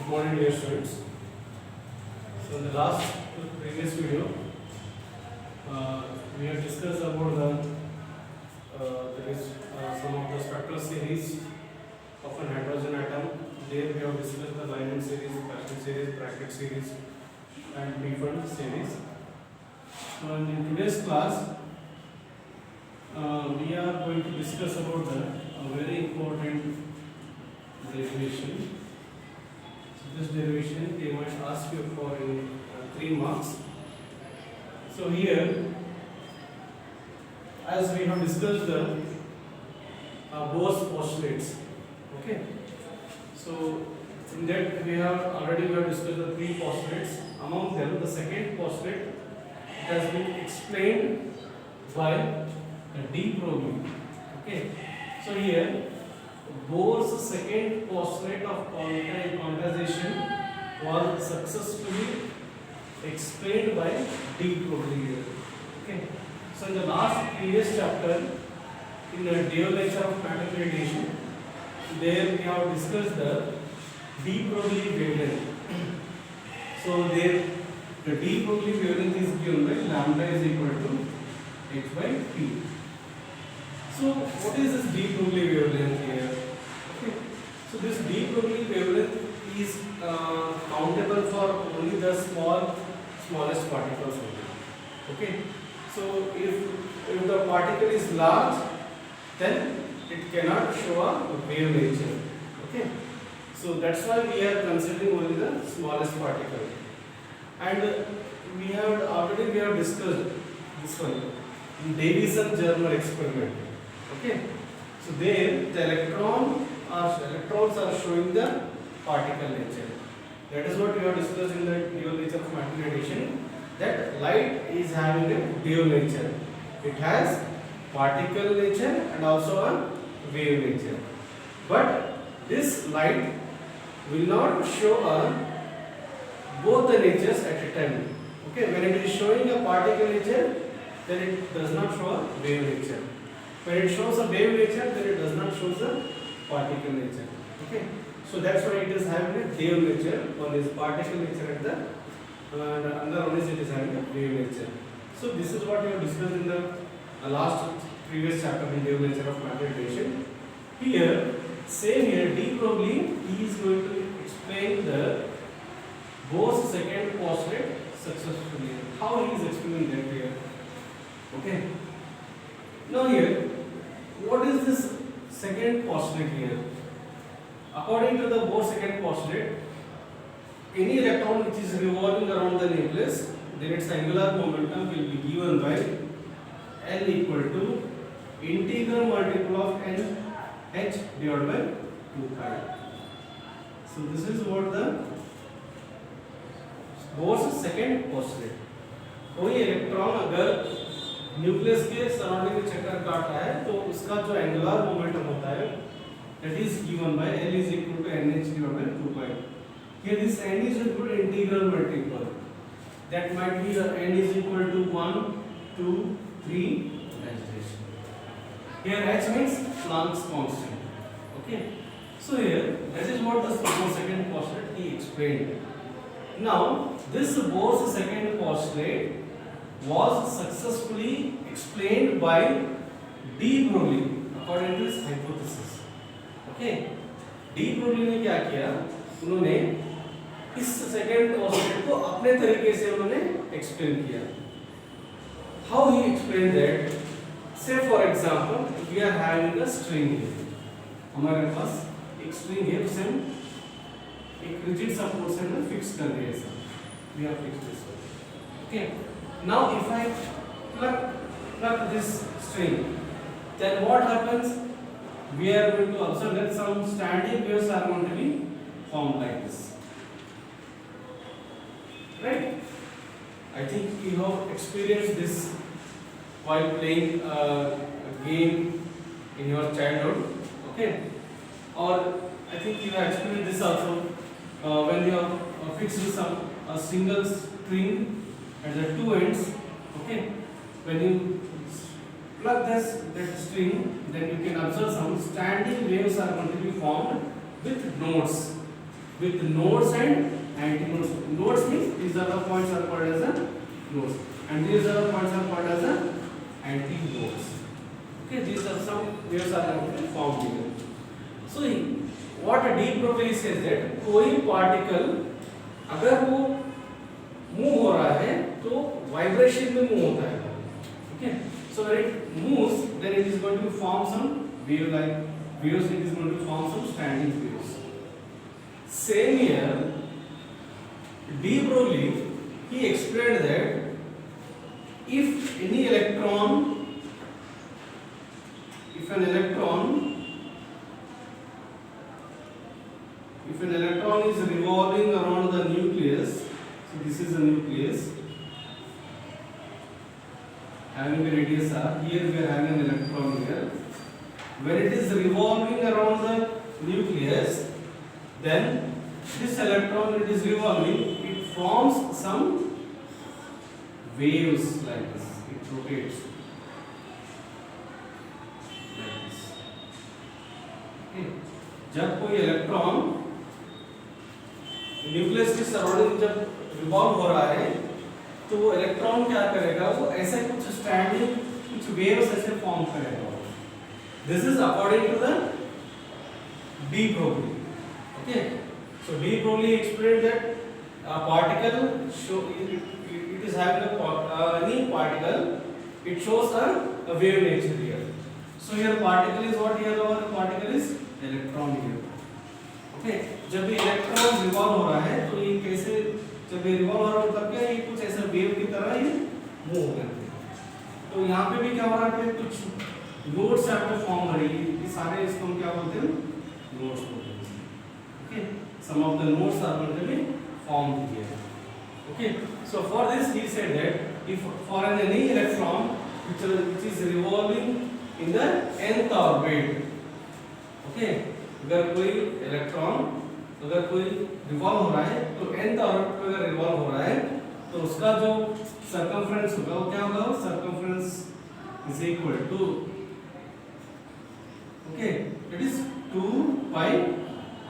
Morning, dear students. So in the last previous video, we have discussed about some of the spectral series of an hydrogen atom. There we have discussed the Lyman series, Paschen series, bracket series, and Pfund series. So in today's class, we are going to discuss about a very important derivation. This derivation they might ask you for in 3 marks. So here, as we have discussed the Bohr's postulates, okay. So in that we have discussed the 3 postulates. Among them, the second postulate has been explained by de Broglie. Okay. So here, Bohr's second postulate of quantization was successfully explained by de Broglie. Okay. So in the last previous chapter, in the dual nature of matter radiation, there we have discussed the de Broglie wavelength. So there, the de Broglie wavelength is given by lambda is equal to h by p. So what is this de Broglie wavelength here? So this de Broglie wavelength is countable for only the smallest particles only. Okay. So if the particle is large, then it cannot show a wave nature. Okay. So that's why we are considering only the smallest particle. And we have discussed this one in Davison-Germer experiment. Okay. So there the electrons are showing the particle nature. That is what we have discussed in the dual nature of matter radiation, that light is having a dual nature. It has particle nature and also a wave nature. But this light will not show both the natures at a time. Okay, when it is showing a particle nature, then it does not show a wave nature. When it shows a wave nature, then it does not show the particle nature. Okay, so that's why it is having a dual nature. One is particle nature and the another one is it is having a wave nature. So this is what we have discussed in the last previous chapter in dual nature of matter radiation. Here, same here, de Broglie is going to explain the Bohr's second postulate successfully. How he is explaining that here? Okay. Now here, what is this second postulate here? According to the Bohr's second postulate, any electron which is revolving around the nucleus, then its angular momentum will be given by L equal to integral multiple of n h divided by 2 pi. So this is what the Bohr's second postulate. कोई electron अगर nucleus के surrounding में चक्कर काट रहा है तो उसका जो एंगुलर मोमेंटम होता है that is given by L is equal to nh divided by 2 pi. Here this n is equal to integral multiple. That might be n is equal to 1, 2, 3. Here h means Planck's constant. Okay. So here that is what the Bohr's second postulate he explained. Now this Bohr's second postulate was successfully explained by de Broglie according to his hypothesis. Okay. de Broglie ने क्या किया? उन्होंने इस second postulate को अपने तरीके से उन्होंने एक्सप्लेन किया. How he explained that? Say for example, we are having a string here. हमारे पास एक string है, उसे हम एक rigid support से हमने fix कर दिया ऐसा. We have fixed this one. Okay. Now if I plug this string, then what happens? We are going to observe that some standing waves are going to be formed like this. Right? I think you have experienced this while playing a game in your childhood. Okay? Or I think you have experienced this also when you have fixed a single string at the two ends. Okay, when you plug that string, then you can observe some standing waves are going to be formed with nodes. with nodes and antinodes. Nodes means these are the points are called as a nodes, and these are the points are called as a antinodes. Okay, these are some waves are formed here. So what de Broglie says that कोई particle अगर वो move हो रहा है तो vibration में move होता है. Okay, so when it moves, then it is going to form some wave-like waves. It is going to form some standing waves. Same here, de Broglie he explained that if any electron, if an electron is revolving around the nucleus, so this is the nucleus having a radius r. Here we are having an electron here. When it is revolving around the nucleus, then this electron, when it is revolving, it forms some waves like this. It rotates like this. Okay. जब कोई electron nucleus के surrounding जब revolve हो रहा है तो वो electron क्या करेगा, वो ऐसे कुछ स्टैंडिंग कुछ वेव्स ऐसे फॉर्म करेगा. This is according to the de Broglie. Okay, so de Broglie explained that a particle it is having any particle, it shows a wave nature here. So here particle is what, here our particle is electron here. Okay, जब ये electron revolve हो रहा है तो ये कैसे, जब ये रिवॉल्व हो रहा है तब क्या ये कुछ ऐसा वेव की तरह ये मूव करते हैं. तो यहाँ पे भी क्या हो रहा है, कुछ नोड्स आपको फॉर्म हो रही है. ये सारे इसको हम क्या बोलते हैं, नोड्स बोलते हैं. Okay, some of the nodes are going to be formed here. Okay, so for this he said that if for any electron which is revolving in the nth orbit, okay, अगर कोई electron अगर कोई revolve हो रहा है तो nth orbit पे अगर रिवॉल्व हो रहा है तो उसका जो सर्कमफ्रेंस होगा वो क्या होगा, circumference is equal to, okay, it is 2 pi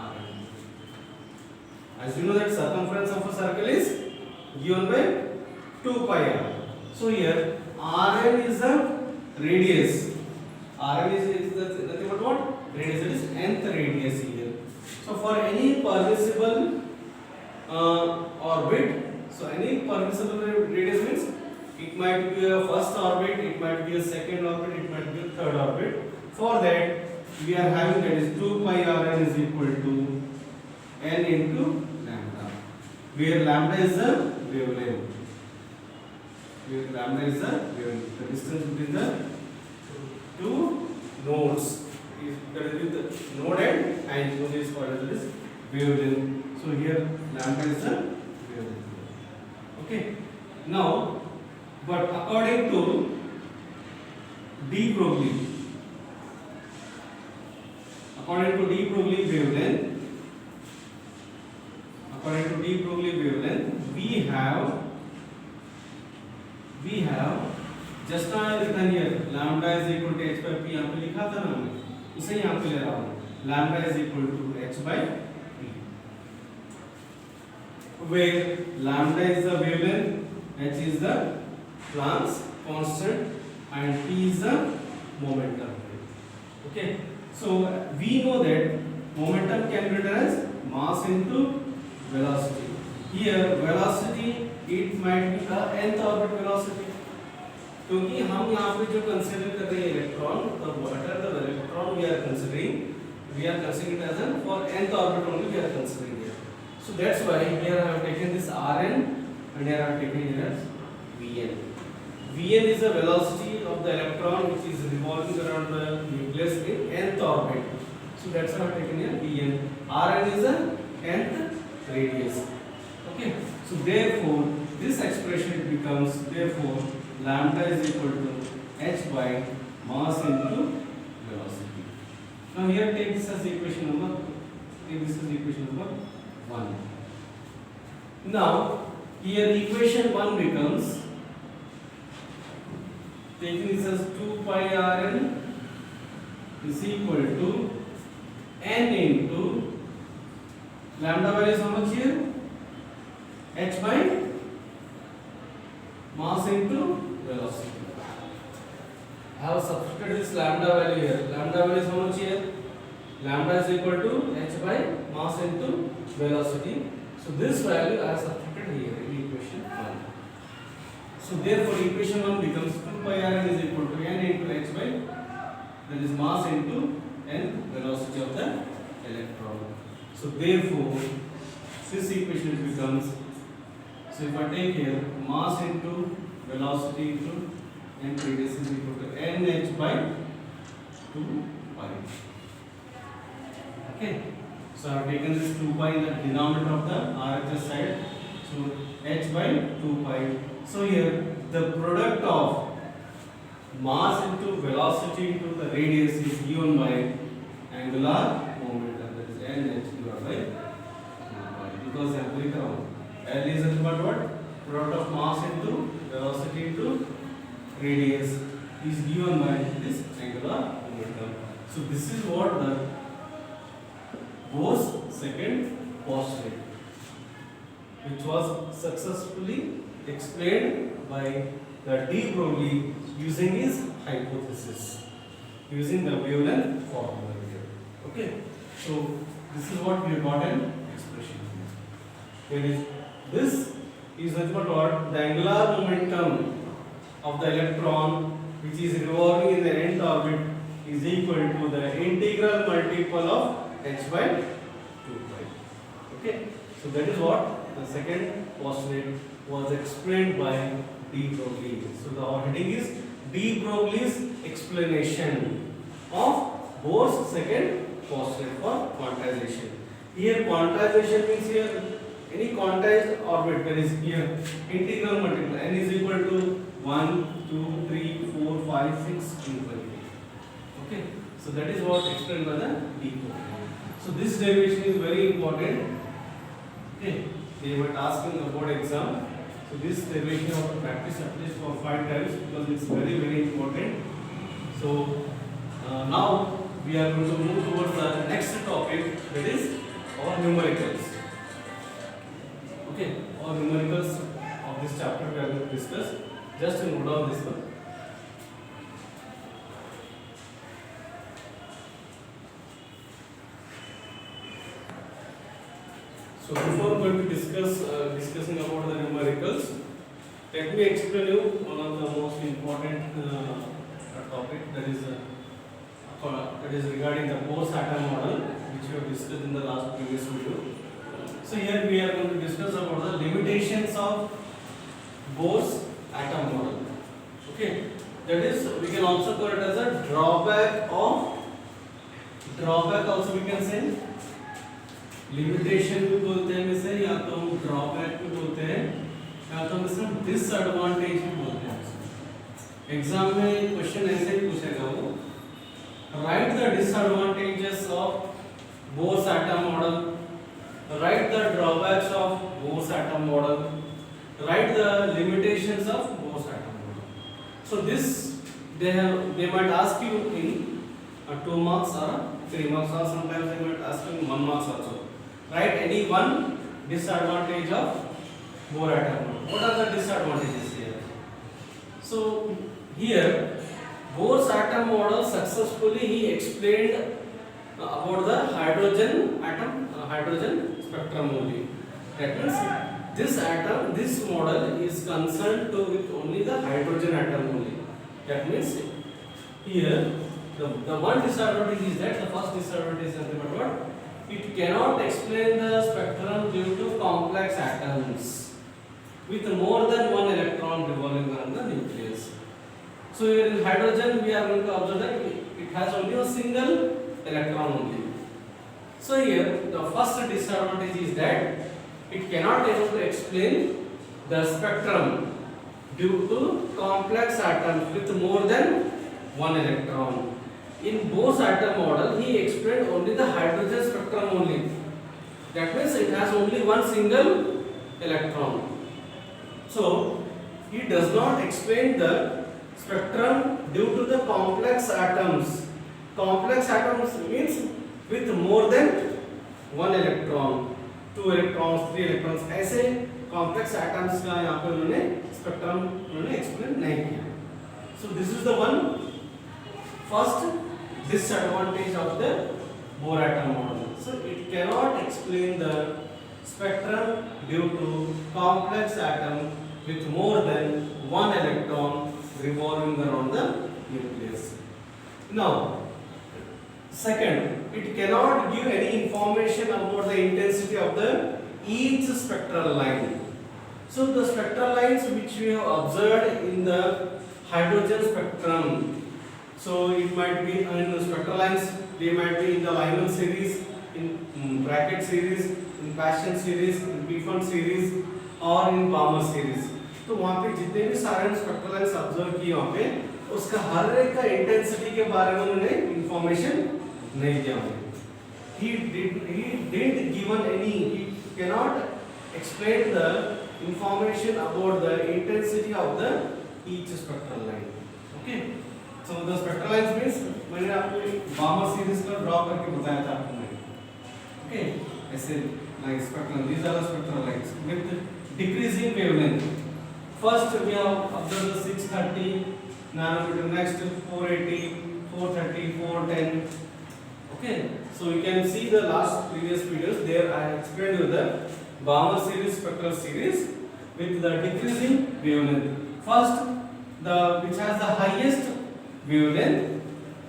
r. As you know that circumference of a circle is given by 2 pi r. So here Rn is the radius. Rn is nothing but what? Radius. It is nth radius here. So for any permissible orbit, so any permissible radius means it might be a first orbit, it might be a second orbit, it might be a third orbit. For that we are having that is 2 pi Rn is equal to n into lambda, where lambda is the wavelength. Where lambda is the wavelength, the distance between the two nodes. That is with the node and antinodes is called as this wavelength. So here lambda is the wavelength. Okay. Now, but according to de Broglie, according to de Broglie wavelength, according to de Broglie wavelength, we have just now written here lambda is equal to h by p. यहाँ पे लिखा था ना हमने, उसे यहाँ पे ले रहा हूँ. Lambda is equal to h by p, where lambda is the wavelength, h is the Planck's constant, and p is the momentum. Okay, so we know that momentum can be written as mass into velocity. Here velocity it might be the nth orbit velocity, क्योंकि हम यहाँ पे जो consider कर रहे हैं electron, the whatever the electron we are considering it as an for nth orbit only we are considering here. So that's why here I have taken this Rn and here I have taken here as Vn. Vn is the velocity of the electron which is revolving around the nucleus in nth orbit. So that's why I have taken here Vn. Rn is the nth radius. Okay. So therefore this expression becomes, therefore lambda is equal to h by mass into velocity. Now here take this as equation number, take this as equation number 1. Now here equation 1 becomes, taking this as 2 pi Rn is equal to n into lambda value is how much here? H by mass into velocity. I have substituted this lambda value here. Lambda value is how much here? Lambda is equal to h by mass into velocity. So this value I have substituted here in equation 1. So therefore equation 1 becomes 2 pi r n is equal to n into h by, that is mass into n, velocity of the electron. So therefore this equation becomes, so if I take here mass into velocity into n radius is equal to nh by 2 pi. Okay, so I have taken this 2 pi in the denominator of the RHS side, so h by 2 pi. So here the product of mass into velocity into the radius is given by angular momentum, that is nh divided by 2 pi, because I have breakdown L is nothing but what? Product of mass into velocity into radius is given by this angular momentum. So this is what the Bohr's second postulate, which was successfully explained by the de Broglie using his hypothesis, using the wavelength formula here. Okay, so this is what we have got an expression. Here is this is nothing but what? The angular momentum of the electron which is revolving in the end orbit is equal to the integral multiple of h by 2 pi. Okay, so that is what the second postulate was explained by de Broglie. So the heading is de Broglie's explanation of Bohr's second postulate for quantization. Here quantization means here any quantized orbit, that is here integral multiple n is equal to 1, 2, 3, 4, 5, 6 infinity. Okay, so that is what explained by the de Broglie. So this derivation is very important. Okay, they were asking the board exam. So this derivation you have to practice at least for 5 times because it's very important. So now we are going to move towards the next topic, that is our numericals. Okay, our numericals of this chapter we are going to discuss. Just note down this one. So before going to discussing about the numericals, let me explain you one of the most important topic, that is regarding the Bohr's atom model, which we have discussed in the last previous video. So here we are going to discuss about the limitations of Bohr's atom model. Okay, that is we can also call it as a drawback also we can say. Limitation भी बोलते हैं इसे, या तो हम drawback भी बोलते हैं, या तो हम इसे डिसएडवांटेज भी बोलते हैं। एग्जाम में क्वेश्चन ऐसे ही पूछेगा वो, right the disadvantages of bourse atom model, right the drawbacks of bourse atom model, right the limitations of bourse atom model. So this they might ask you in 2 marks or 3 marks, or sometimes they might ask you in 1 marks also. Write any one disadvantage of Bohr atom model. What are the disadvantages here? So here Bohr's atom model successfully he explained about the hydrogen spectrum only. That means this model is concerned with only the hydrogen atom only. That means here the one disadvantage is that the first disadvantage is nothing but what? It cannot explain the spectrum due to complex atoms with more than one electron revolving around the nucleus. So here in hydrogen we are going to observe that it has only a single electron only. So here the first disadvantage is that it cannot able to explain the spectrum due to complex atoms with more than one electron. In Bohr's atom model, he explained only the hydrogen spectrum only. That means it has only one single electron. So he does not explain the spectrum due to the complex atoms. Complex atoms means with more than one electron. 2 electrons, 3 electrons, ऐसे complex atoms का यहाँ पे उन्होंने spectrum उन्होंने explain नहीं किया. So this is the one first disadvantage of the Bohr atom model. So it cannot explain the spectrum due to complex atom with more than one electron revolving around the nucleus. Now, second, it cannot give any information about the intensity of the each spectral line. So the spectral lines which we have observed in the hydrogen spectrum, so it might be in the spectral lines, they might be in the Lyman series, in bracket series, in Paschen series, in Pfund series और in Balmer series. तो वहाँ पे जितने भी सारे spectral lines observe किए वहाँ पे उसका हर एक का इंटेंसिटी के बारे में उन्होंने इंफॉर्मेशन नहीं दिया. He didn't given any, he cannot explain the information about the intensity of the each spectral line. Okay, so the spectral lines means मैंने आपको बामर सीरीज का ड्रॉ करके बताया था आपको. Okay, ऐसे like spectral, these are the spectral lines with decreasing wavelength. First we have observed the 630 nanometer, next 480, 430, 410. Okay, so you can see the last previous videos there. I explained you the Balmer series spectral series with the decreasing wavelength. First, the which has the highest wavelength,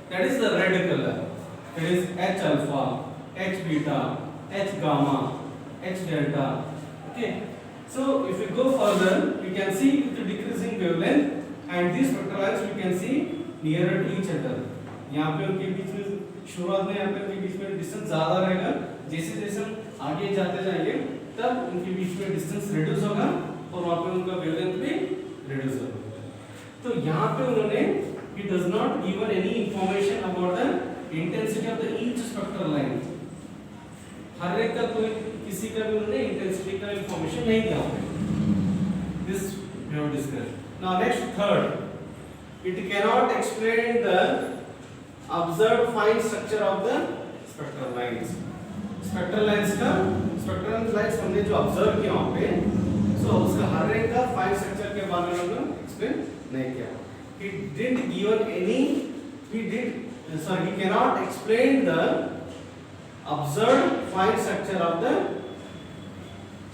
that is the red color, that is H alpha, H beta, H gamma, H delta. Okay, so if we go further, we can see with the decreasing wavelength and these spectral lines we can see nearer to each other. यहाँ पे उनके बीच में शुरुआत में यहाँ पे उनके बीच में डिस्टेंस ज़्यादा रहेगा, जैसे जैसे हम आगे जाते जाएंगे तब उनके बीच में डिस्टेंस रिड्यूस होगा और वहाँ पे उनका वेवलेंथ भी रिड्यूस होगा. तो यहाँ पे उन्होंने he does not given any information about the intensity of the each spectral line. हर एक का कोई किसी का भी उन्होंने इंटेंसिटी का इंफॉर्मेशन नहीं दिया. This we have discussed. Now next third, it cannot explain the observed fine structure of the spectral lines. Spectral lines का spectral lines हमने जो observe किया वहाँ पे, so उसका हर एक का fine structure के बारे में उन्होंने explain नहीं किया. He didn't given any, he cannot explain the observed fine structure of the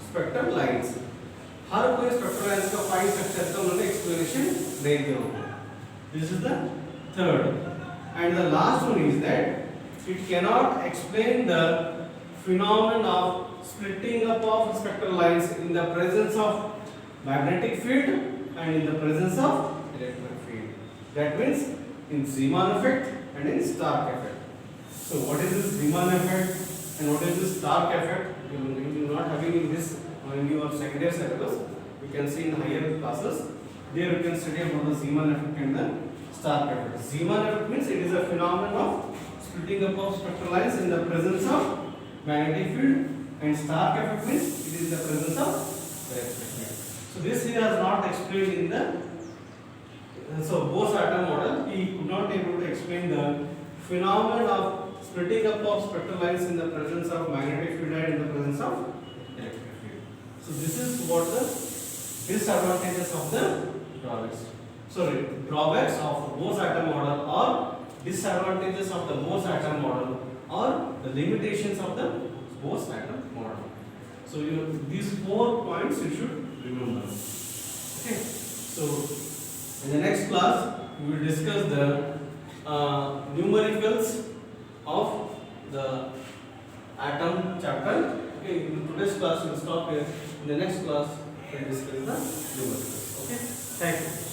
spectral lines. हर कोई spectral lines का fine structure का उन्होंने explanation नहीं दिया. This is the third. And the last one is that it cannot explain the phenomenon of splitting up of spectral lines in the presence of magnetic field and in the presence of electric field. That means in Zeeman effect and in Stark effect. So what is this Zeeman effect and what is this Stark effect? You are not having in this in your secondary syllabus. You can see in higher classes. There you can study about the Zeeman effect and the Stark effect. Zeeman effect means it is a phenomenon of splitting up of spectral lines in the presence of magnetic field, and Stark effect means it is the presence of electric field. So this he has not explained in the Bohr's atom model. He could not able to explain the phenomenon of splitting up of spectral lines in the presence of magnetic field and in the presence of electric field. So this is what the disadvantages of the drawbacks of Bohr's atom model or disadvantages of the Bohr's atom model or the limitations of the Bohr's atom model. So these 4 points you should remember. Okay. So in the next class we will discuss the numericals of the atom chapter. Okay. In today's class we will stop here. In the next class we will discuss the numericals. Okay. Thank you.